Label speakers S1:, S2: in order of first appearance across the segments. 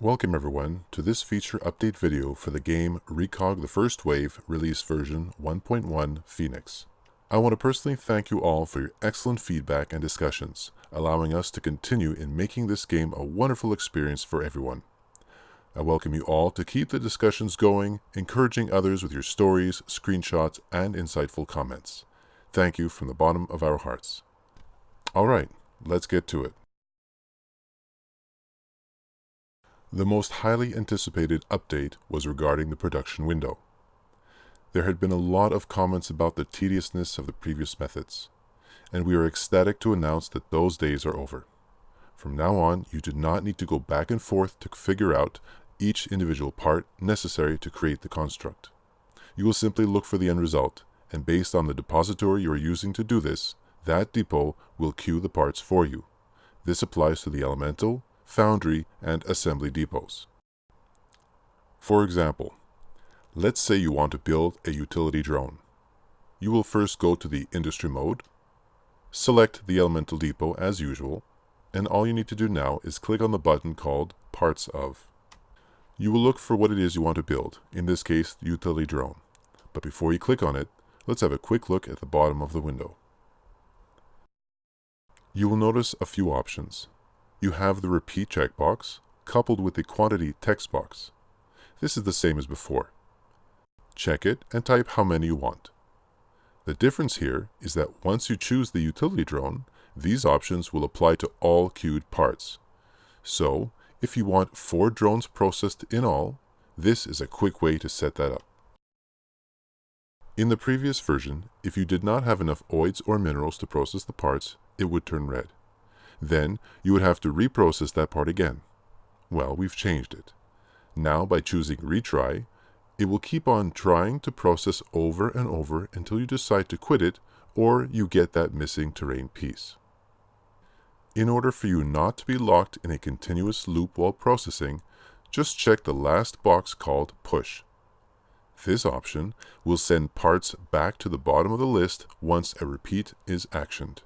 S1: Welcome everyone to this feature update video for the game Recog the First Wave release version 1.1 Phoenix. I want to personally thank you all for your excellent feedback and discussions, allowing us to continue in making this game a wonderful experience for everyone. I welcome you all to keep the discussions going, encouraging others with your stories, screenshots, and insightful comments. Thank you from the bottom of our hearts. Alright, let's get to it. The most highly anticipated update was regarding the production window. There had been a lot of comments about the tediousness of the previous methods, and we are ecstatic to announce that those days are over. From now on, you do not need to go back and forth to figure out each individual part necessary to create the construct. You will simply look for the end result, and based on the depository you are using to do this, that depot will queue the parts for you. This applies to the elemental, foundry, and assembly depots. For example, let's say you want to build a utility drone. You will first go to the industry mode, select the elemental depot as usual, and all you need to do now is click on the button called Parts Of. You will look for what it is you want to build, in this case the utility drone. But before you click on it, let's have a quick look at the bottom of the window. You will notice a few options. You have the repeat checkbox, coupled with the quantity text box. This is the same as before. Check it and type how many you want. The difference here is that once you choose the utility drone, these options will apply to all queued parts. So, if you want 4 drones processed in all, this is a quick way to set that up. In the previous version, if you did not have enough oids or minerals to process the parts, it would turn red. Then you would have to reprocess that part again. Well, we've changed it. Now by choosing retry, it will keep on trying to process over and over until you decide to quit it or you get that missing terrain piece. In order for you not to be locked in a continuous loop while processing, just check the last box called Push. This option will send parts back to the bottom of the list once a repeat is actioned.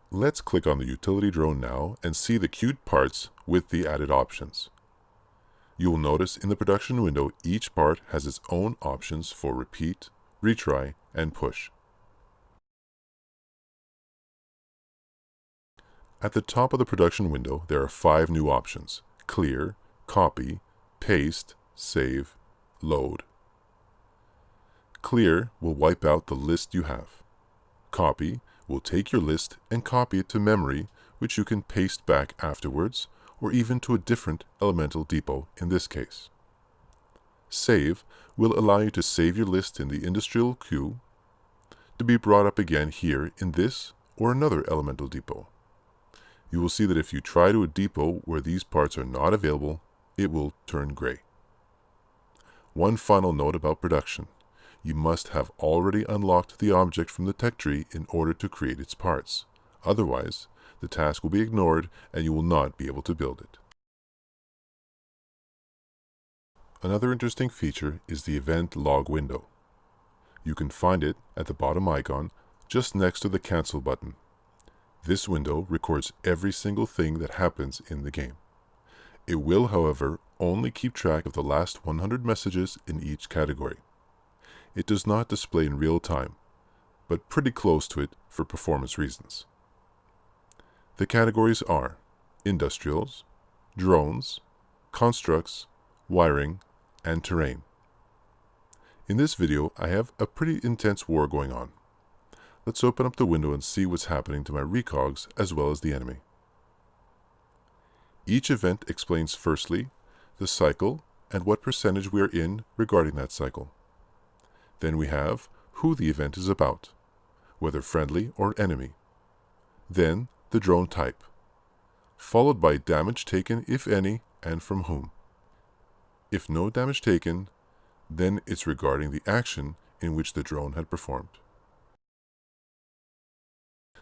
S1: Let's click on the utility drone now and see the queued parts with the added options. You will notice in the production window each part has its own options for repeat, retry, and push. At the top of the production window there are 5 new options: clear, copy, paste, save, load. Clear will wipe out the list you have. Copy will take your list and copy it to memory, which you can paste back afterwards, or even to a different elemental depot in this case. Save will allow you to save your list in the industrial queue, to be brought up again here in this or another elemental depot. You will see that if you try to a depot where these parts are not available, it will turn gray. One final note about production. You must have already unlocked the object from the tech tree in order to create its parts. Otherwise, the task will be ignored and you will not be able to build it. Another interesting feature is the event log window. You can find it at the bottom icon just next to the cancel button. This window records every single thing that happens in the game. It will, however, only keep track of the last 100 messages in each category. It does not display in real time, but pretty close to it for performance reasons. The categories are industrials, drones, constructs, wiring, and terrain. In this video, I have a pretty intense war going on. Let's open up the window and see what's happening to my recogs as well as the enemy. Each event explains firstly the cycle and what percentage we are in regarding that cycle. Then we have who the event is about, whether friendly or enemy. Then the drone type, followed by damage taken if any and from whom. If no damage taken, then it's regarding the action in which the drone had performed.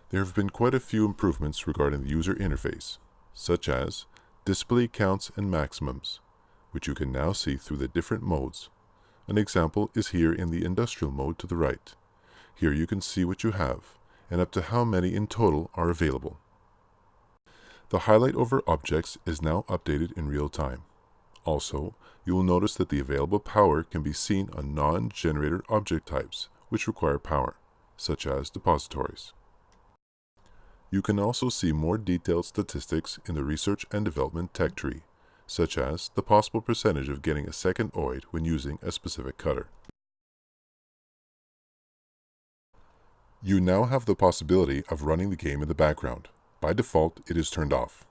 S1: There have been quite a few improvements regarding the user interface, such as display counts and maximums, which you can now see through the different modes. An example is here in the industrial mode to the right. Here you can see what you have, and up to how many in total are available. The highlight over objects is now updated in real time. Also, you will notice that the available power can be seen on non-generator object types, which require power, such as depositories. You can also see more detailed statistics in the research and development tech tree, such as the possible percentage of getting a second OID when using a specific cutter. You now have the possibility of running the game in the background. By default, it is turned off.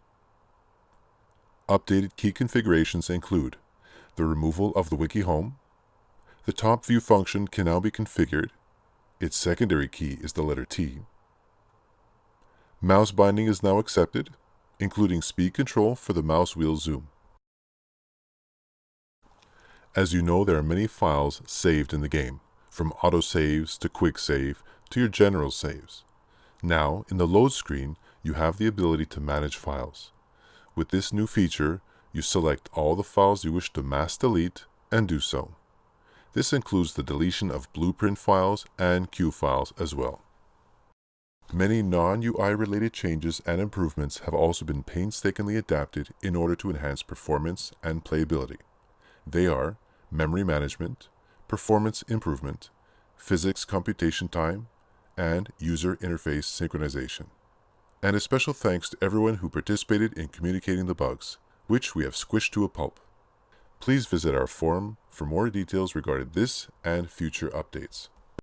S1: Updated key configurations include the removal of the wiki home. The top view function can now be configured. Its secondary key is the letter T. Mouse binding is now accepted, including speed control for the mouse wheel zoom. As you know, there are many files saved in the game, from autosaves to quick save to your general saves. Now, in the load screen, you have the ability to manage files. With this new feature, you select all the files you wish to mass delete and do so. This includes the deletion of blueprint files and queue files as well. Many non-UI related changes and improvements have also been painstakingly adapted in order to enhance performance and playability. They are memory management, performance improvement, physics computation time, and user interface synchronization. And a special thanks to everyone who participated in communicating the bugs, which we have squished to a pulp. Please visit our forum for more details regarding this and future updates.